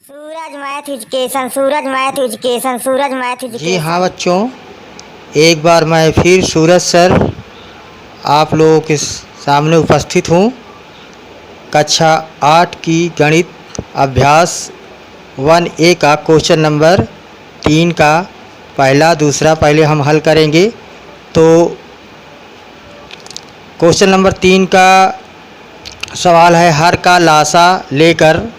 सूरज math education, सूरज math education, सूरज math जी education. हाँ बच्चों, एक बार मैं फिर सूरज सर आप लोगों के सामने उपस्थित हूँ। कक्षा 8 की गणित अभ्यास 1A का क्वेश्चन नंबर 3 का पहला दूसरा पहले हम हल करेंगे। तो क्वेश्चन नंबर 3 का सवाल है, हर का लासा लेकर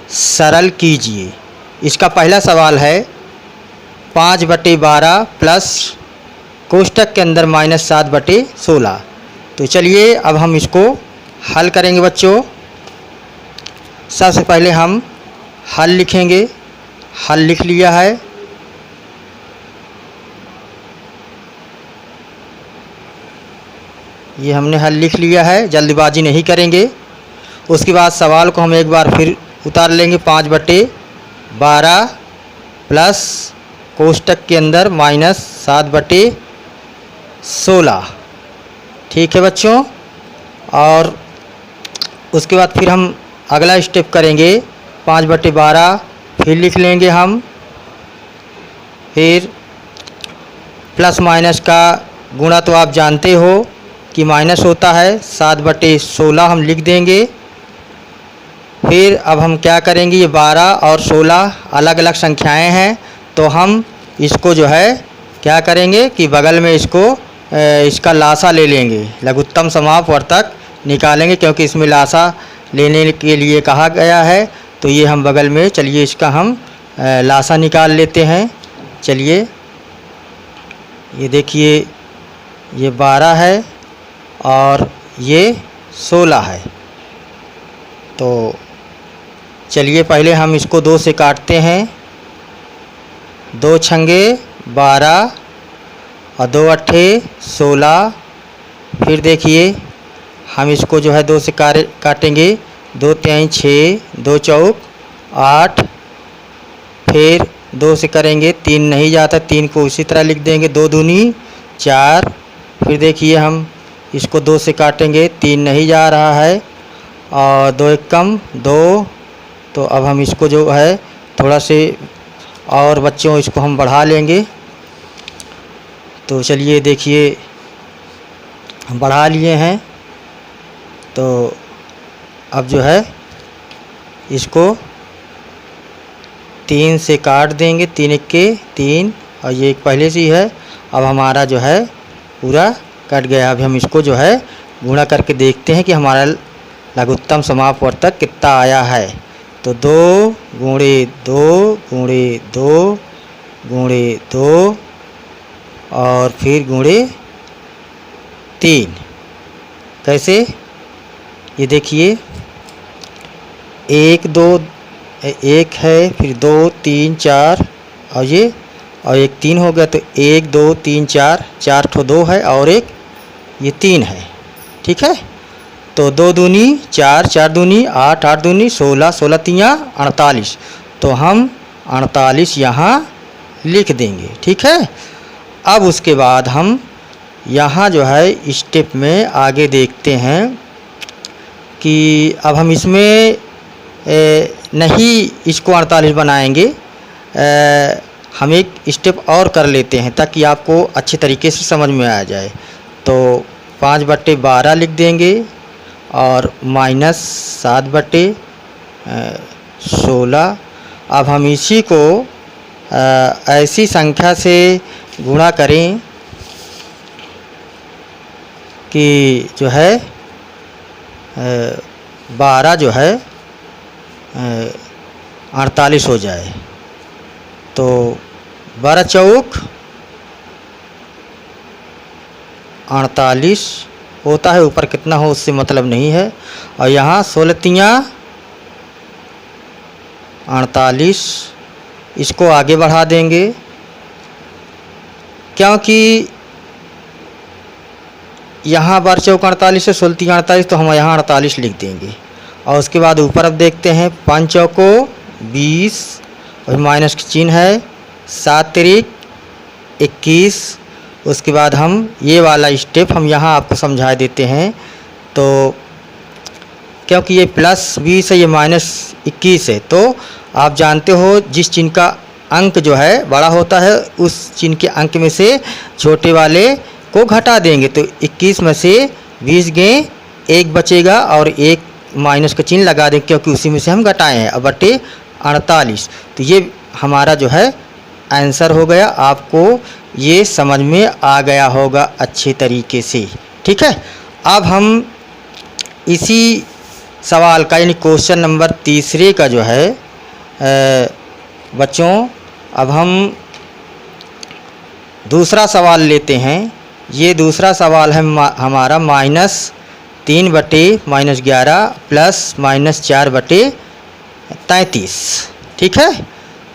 सरल कीजिए। इसका पहला सवाल है 5/12 प्लस कोष्टक के अंदर -7/16। तो चलिए अब हम इसको हल करेंगे बच्चों। सबसे पहले हम हल लिखेंगे। हल लिख लिया है। ये हमने हल लिख लिया है, जल्दबाजी नहीं करेंगे। उसके बाद सवाल को हम एक बार फिर उतार लेंगे। 5/12 प्लस कोष्टक के अंदर -7/16। ठीक है बच्चों। और उसके बाद फिर हम अगला स्टेप करेंगे। 5/12 फिर लिख लेंगे हम। फिर प्लस माइनस का गुणा तो आप जानते हो कि माइनस होता है, 7/16 हम लिख देंगे। फिर अब हम क्या करेंगे, ये 12 और 16 अलग अलग संख्याएं हैं, तो हम इसको जो है क्या करेंगे कि बगल में इसका लासा ले लेंगे, लघुत्तम समापवर्तक निकालेंगे, क्योंकि इसमें लासा लेने के लिए कहा गया है। तो ये हम बगल में, चलिए इसका हम लासा निकाल लेते हैं। चलिए ये देखिए, ये 12 है और ये 16 है। तो चलिए पहले हम इसको 2 से काटते हैं। 2 छंगे 12 और 2 अट्ठे 16। फिर देखिए हम इसको जो है 2 से काटेंगे। 2 तिहाई 6, 2 चौक 8। फिर 2 से करेंगे, 3 नहीं जाता, 3 को उसी तरह लिख देंगे। 2 दूनी 4। फिर देखिए हम इसको 2 से काटेंगे, 3 नहीं जा रहा है, और 2 एक कम 2। तो अब हम इसको जो है थोड़ा से और बच्चों इसको हम बढ़ा लेंगे। तो चलिए देखिए हम बढ़ा लिए हैं। तो अब जो है इसको 3 से काट देंगे। 3 इक्के 3, और ये एक पहले से ही है। अब हमारा जो है पूरा कट गया। अब हम इसको जो है गुणा करके देखते हैं कि हमारा लघुत्तम समापवर्तक कितना आया है। तो 2 गुणे 2 गुणे 2 गुणे 2 और फिर गुणे 3। कैसे, ये देखिए 1 2 1 है, फिर 2 3 4 और एक 3 हो गया। तो 1 2 3 4, 4 ठो 2 है और एक ये 3 है। ठीक है। तो 2 दूनी 4, 4 दूनी 8, 8 दूनी 16, 16 तियाँ 48। तो हम 48 यहाँ लिख देंगे। ठीक है। अब उसके बाद हम यहाँ जो है स्टेप में आगे देखते हैं कि अब हम इसमें नहीं इसको 48 बनाएंगे। हम एक स्टेप और कर लेते हैं ताकि आपको अच्छे तरीके से समझ में आ जाए। तो 5/12 लिख देंगे और -7/16। अब हम इसी को ऐसी संख्या से गुणा करें कि जो है 12 जो है 48 हो जाए। तो 12 चौक 48 होता है, ऊपर कितना हो उससे मतलब नहीं है। और यहाँ 16 तियाँ 48, इसको आगे बढ़ा देंगे, क्योंकि यहाँ 12 चौक 48 है, 16 तियाँ 48, तो हम यहाँ 48 लिख देंगे। और उसके बाद ऊपर अब देखते हैं 5 चौको 20 और माइनस का चिन्ह है, 7 तिरिक 21। उसके बाद हम ये वाला स्टेप हम यहाँ आपको समझा देते हैं। तो क्योंकि ये +20 है, ये -21 है, तो आप जानते हो जिस चिन्ह का अंक जो है बड़ा होता है उस चिन्ह के अंक में से छोटे वाले को घटा देंगे। तो 21 में से 20 गए 1 बचेगा और एक माइनस का चिन्ह लगा देंगे क्योंकि उसी में से हम घटाए हैं, अब बटे 48। तो ये हमारा जो है आंसर हो गया। आपको ये समझ में आ गया होगा अच्छे तरीके से, ठीक है। अब हम इसी सवाल का यानी क्वेश्चन नंबर 3 का जो है बच्चों, अब हम दूसरा सवाल लेते हैं। ये दूसरा सवाल है हमारा -3 बटे -11 प्लस -4 बटे 33, ठीक है।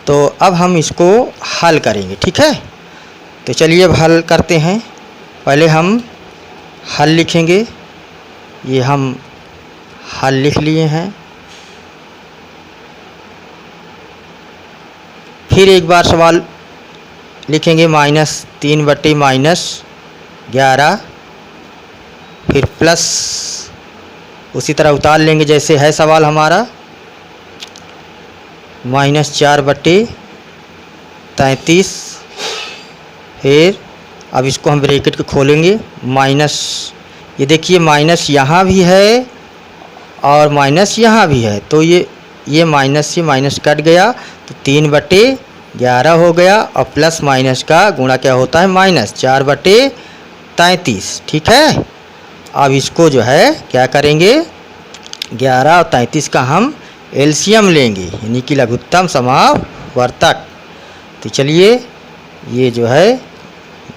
तो अब हम इसको हल करेंगे, ठीक है। तो चलिए अब हल करते हैं। पहले हम हल लिखेंगे, ये हम हल लिख लिए हैं। फिर एक बार सवाल लिखेंगे -3 बटे -11, फिर प्लस उसी तरह उतार लेंगे जैसे है सवाल हमारा, -4 बटे 33। फिर अब इसको हम ब्रैकेट को खोलेंगे, माइनस, ये देखिए माइनस यहाँ भी है और माइनस यहाँ भी है, तो ये माइनस से माइनस कट गया तो 3 बटे 11 हो गया और प्लस माइनस का गुणा क्या होता है -4 बटे 33, ठीक है। अब इसको जो है क्या करेंगे 11 और 33 का हम एलसीएम लेंगे यानी कि लघुत्तम समापवर्तक। तो चलिए ये जो है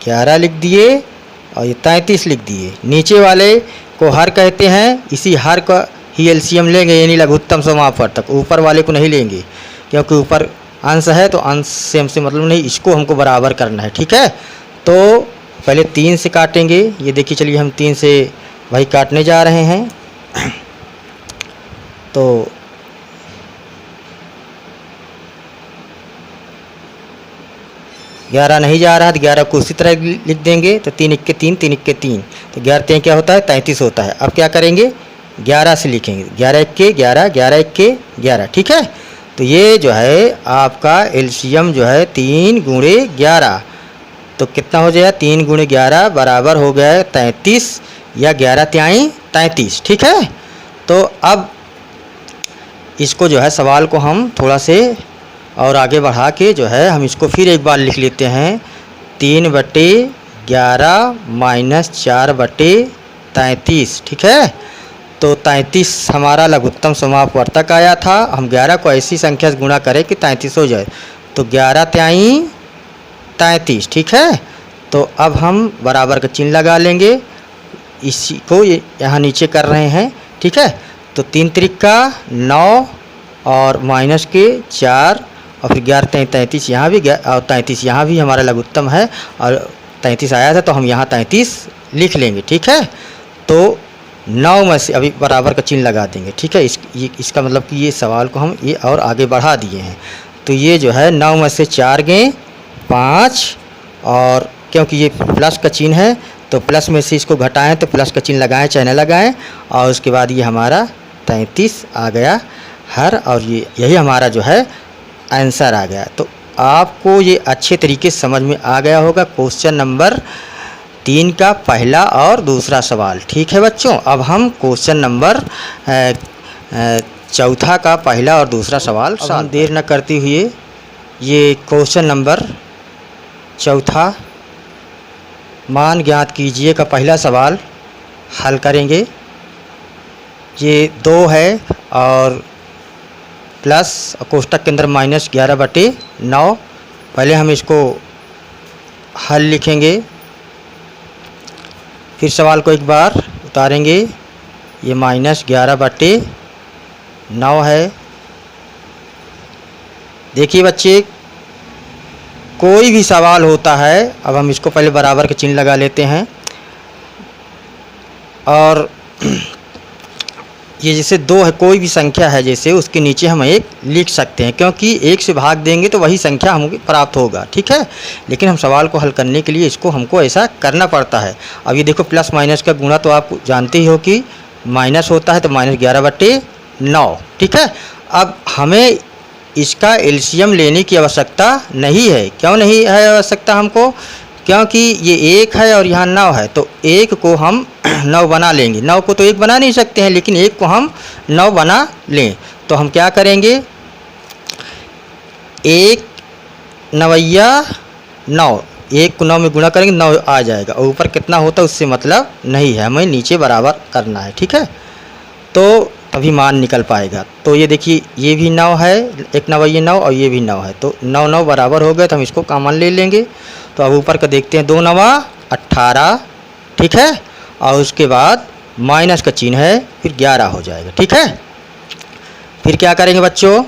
11 लिख दिए और ये 33 लिख दिए। नीचे वाले को हर कहते हैं, इसी हर का ही एलसीएम लेंगे यानी लघुत्तम समापवर्तक। ऊपर वाले को नहीं लेंगे क्योंकि ऊपर अंश है तो अंश से हमसे मतलब नहीं, इसको हमको बराबर करना है, ठीक है। तो पहले 3 से काटेंगे, ये देखिए चलिए हम 3 से वही काटने जा रहे हैं। तो ग्यारह नहीं जा रहा तो 11 को उसी तरह लिख देंगे। तो 3 1 3 3 1 3, तो 11 3 क्या होता है 33 होता है। अब क्या करेंगे 11 से लिखेंगे, 11 1 11 11 1 11, ठीक है। तो ये जो है आपका एलसीएम जो है 3 गुणे 11, तो कितना हो जाएगा 3 गुणे 11 बराबर हो गया 33 या 11 तिहाई 33, ठीक है। तो अब इसको जो है सवाल को हम थोड़ा से और आगे बढ़ा के जो है हम इसको फिर एक बार लिख लेते हैं। 3 बटे 11 माइनस 4 बटे 33, ठीक है। तो 33 हमारा लघुत्तम समापवर्तक आया था। हम 11 को ऐसी संख्या से गुणा करें कि 33 हो जाए, तो 11 तिहाई 33, ठीक है। तो अब हम बराबर का चिन्ह लगा लेंगे, इसी को यहाँ नीचे कर रहे हैं, ठीक है। तो 3 त्रिका 9 और माइनस के 4 और फिर 11 33 यहाँ भी और 33 यहाँ भी हमारा लघुत्तम है और 33 आया था तो हम यहाँ 33 लिख लेंगे, ठीक है। तो 9 में से अभी बराबर का चिन्ह लगा देंगे, ठीक है। इसका मतलब कि ये सवाल को हम ये और आगे बढ़ा दिए हैं। तो ये जो है 9 में से 4 गए 5, और क्योंकि ये प्लस का चिन्ह है तो प्लस में से इसको घटाएं तो प्लस का चिन्ह लगाएं चाहे न लगाएं, और उसके बाद ये हमारा 33 आ गया हर, और ये यही हमारा जो है आंसर आ गया। तो आपको ये अच्छे तरीके से समझ में आ गया होगा क्वेश्चन नंबर 3 का पहला और दूसरा सवाल, ठीक है बच्चों। अब हम क्वेश्चन नंबर 4 का पहला और दूसरा सवाल देर न करते हुए ये क्वेश्चन नंबर 4 मान ज्ञात कीजिए का पहला सवाल हल करेंगे। ये 2 है और प्लस कोष्टक के अंदर -11 बटे 9। पहले हम इसको हल लिखेंगे, फिर सवाल को एक बार उतारेंगे। ये -11 बटे 9 है। देखिए बच्चे, कोई भी सवाल होता है, अब हम इसको पहले बराबर का चिन्ह लगा लेते हैं, और ये जैसे 2 है, कोई भी संख्या है जैसे उसके नीचे हम 1 लिख सकते हैं, क्योंकि 1 से भाग देंगे तो वही संख्या हमको प्राप्त होगा, ठीक है। लेकिन हम सवाल को हल करने के लिए इसको हमको ऐसा करना पड़ता है। अब ये देखो प्लस माइनस का गुणा तो आप जानते ही हो कि माइनस होता है तो -11/9। ठीक है, अब हमें इसका एलसीएम लेने की आवश्यकता नहीं है। क्यों नहीं है आवश्यकता हमको? क्योंकि ये 1 है और यहाँ 9 है, तो 1 को हम 9 बना लेंगे। 9 को तो 1 बना नहीं सकते हैं, लेकिन 1 को हम 9 बना लें। तो हम क्या करेंगे, 1 9 9, 1 को 9 में गुणा करेंगे 9 आ जाएगा, और ऊपर कितना होता है उससे मतलब नहीं है, हमें नीचे बराबर करना है। ठीक है, तो तभी मान निकल पाएगा। तो ये देखिए, ये भी 9 है, 1 9 9 और ये भी 9 है, तो 9 9 बराबर हो गए, तो हम इसको कॉमन ले लेंगे। तो अब ऊपर का देखते हैं, 2 9 18। ठीक है, और उसके बाद माइनस का चिन्ह है, फिर 11 हो जाएगा। ठीक है, फिर क्या करेंगे बच्चों,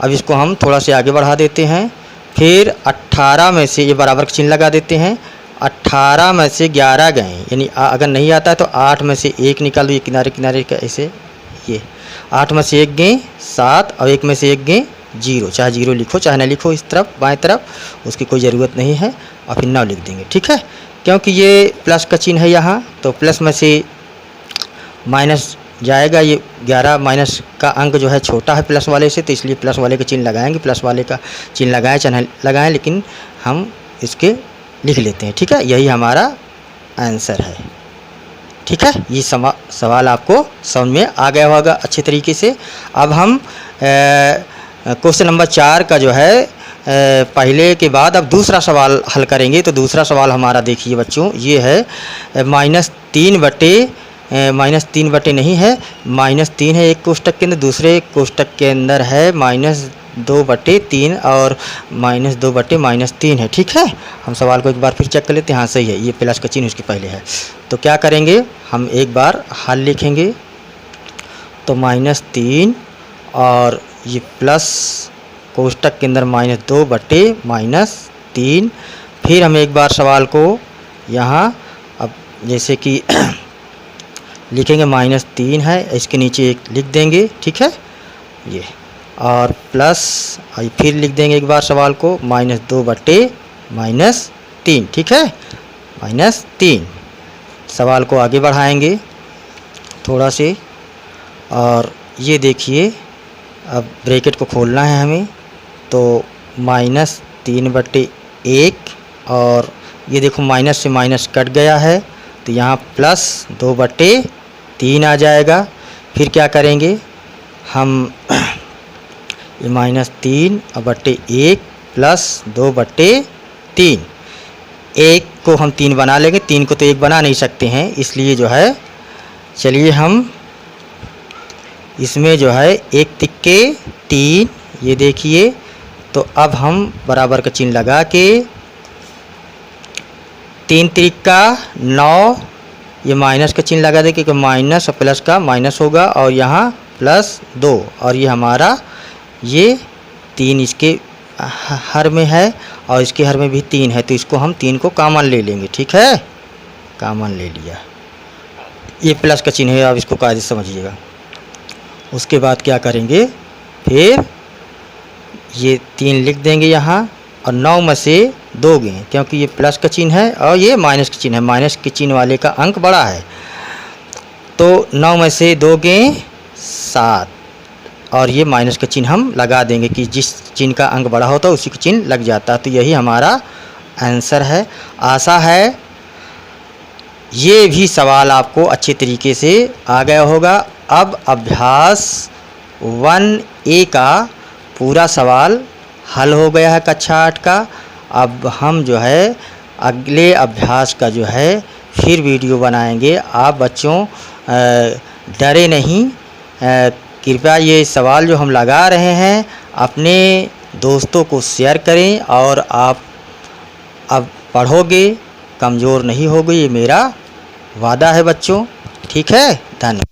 अब इसको हम थोड़ा से आगे बढ़ा देते हैं। फिर 18 में से ये बराबर का चिन्ह लगा देते हैं। 18 में से 11 गए, यानी अगर नहीं आता है तो 8 में से 1 निकाल दो, ये किनारे किनारे का ऐसे, ये 8 में से 1 गए 7, और 1 में से 1 गए 0। चाहे 0 लिखो चाहे ना लिखो, इस तरफ बाएं तरफ, उसकी कोई ज़रूरत नहीं है। और फिर 9 लिख देंगे। ठीक है, क्योंकि ये प्लस का चिन्ह है यहाँ, तो प्लस में से माइनस जाएगा। ये 11 माइनस का अंक जो है छोटा है प्लस वाले से, तो इसलिए प्लस वाले का चिन्ह लगाएंगे। प्लस वाले का चिन्ह लगाएं चाहे लगाएं, लेकिन हम इसके लिख लेते हैं। ठीक है, यही हमारा आंसर है। ठीक है, ये सवाल आपको समझ में आ गया होगा अच्छे तरीके से। अब हम क्वेश्चन नंबर 4 का जो है पहले के बाद अब दूसरा सवाल हल करेंगे। तो दूसरा सवाल हमारा देखिए बच्चों, ये है -3 बटे नहीं है, -3 है एक कोष्टक के अंदर, दूसरे कोष्टक के अंदर है -2/3 और -2/-3 है। ठीक है, हम सवाल को एक बार फिर चेक कर लेते हैं। हाँ सही है, ये प्लस का चिन्ह उसके पहले है। तो क्या करेंगे, हम एक बार हल लिखेंगे। तो -3 और ये प्लस कोष्टक के अंदर -2/-3। फिर हम एक बार सवाल को यहाँ अब जैसे कि लिखेंगे, -3 है, इसके नीचे एक लिख देंगे। ठीक है, ये और प्लस, फिर लिख देंगे एक बार सवाल को -2/-3। ठीक है, -3। सवाल को आगे बढ़ाएंगे थोड़ा से, और ये देखिए अब ब्रैकेट को खोलना है हमें। तो -3/1, और ये देखो माइनस से माइनस कट गया है, तो यहाँ +2/3 आ जाएगा। फिर क्या करेंगे हम, ये -3/1 + 2/3, 1 को हम 3 बना लेंगे, 3 को तो 1 बना नहीं सकते हैं, इसलिए जो है चलिए हम इसमें जो है 1 तिक्के 3, ये देखिए। तो अब हम बराबर का चिन्ह लगा के 3 तिक्का 9, ये माइनस का चिन्ह लगा दे, क्योंकि माइनस और प्लस का माइनस होगा, और यहाँ +2, और ये हमारा ये 3 इसके हर में है और इसके हर में भी 3 है, तो इसको हम 3 को कॉमन ले लेंगे। ठीक है, कॉमन ले लिया, ये प्लस का चिन्ह है, आप इसको कायदे से समझिएगा। उसके बाद क्या करेंगे, फिर ये 3 लिख देंगे यहाँ, और 9 में से 2 गए, क्योंकि ये प्लस का चिन्ह है और ये माइनस का चिन्ह है, माइनस के चिन्ह वाले का अंक बड़ा है। तो 9 में से 2 गए 7, और ये माइनस का चिन्ह हम लगा देंगे कि जिस चिन्ह का अंक बड़ा होता है उसी का चिन्ह लग जाता है। तो यही हमारा आंसर है। आशा है ये भी सवाल आपको अच्छे तरीके से आ गया होगा। अब अभ्यास 1A का पूरा सवाल हल हो गया है कक्षा 8 का। अब हम जो है अगले अभ्यास का जो है फिर वीडियो बनाएंगे। आप बच्चों डरे नहीं, कृपया ये सवाल जो हम लगा रहे हैं अपने दोस्तों को शेयर करें, और आप अब पढ़ोगे, कमज़ोर नहीं होगे, ये मेरा वादा है बच्चों। ठीक है, धन्यवाद।